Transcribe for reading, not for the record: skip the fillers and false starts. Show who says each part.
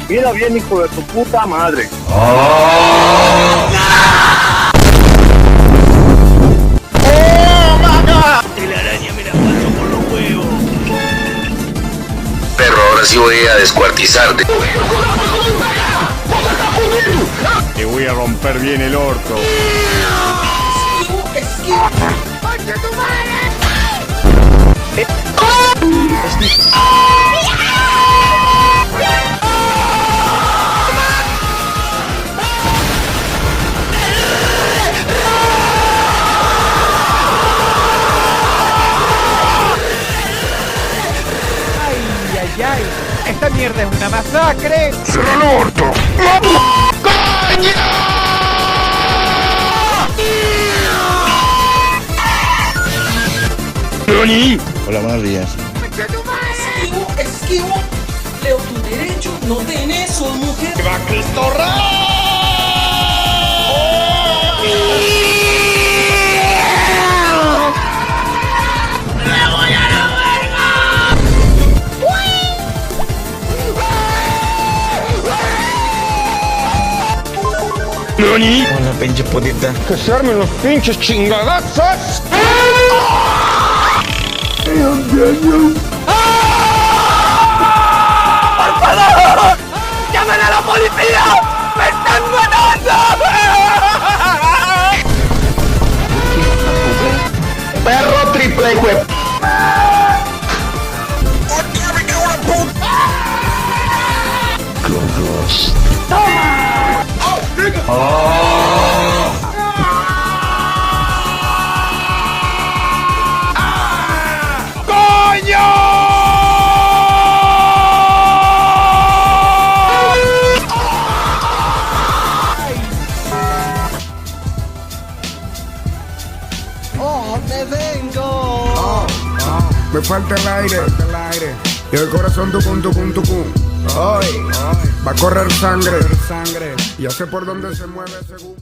Speaker 1: Mira bien, hijo de tu puta madre.
Speaker 2: Telaraña me la paso por los huevos.
Speaker 3: Perro, ahora sí voy a descuartizarte.
Speaker 4: Te voy a romper bien el orto.
Speaker 5: ¡Ay! ¡Esta mierda es una masacre!
Speaker 4: ¡Cierra el orto! ¡Nani!
Speaker 6: Hola, buenos días.
Speaker 7: Esquivo, leo tu derecho, no tenés, sos mujer.
Speaker 4: ¡Va Cristo Rey! ¡Nani!
Speaker 6: Hola, pinche putita.
Speaker 4: ¡Que se armen los pinches chingadazos!
Speaker 2: ¡Llamen a la policía! ¡Me están matando!
Speaker 3: Perro triple, güey.
Speaker 8: Me falta el aire, y el corazón tucum. Hoy va a correr sangre, ya sé por dónde se mueve según.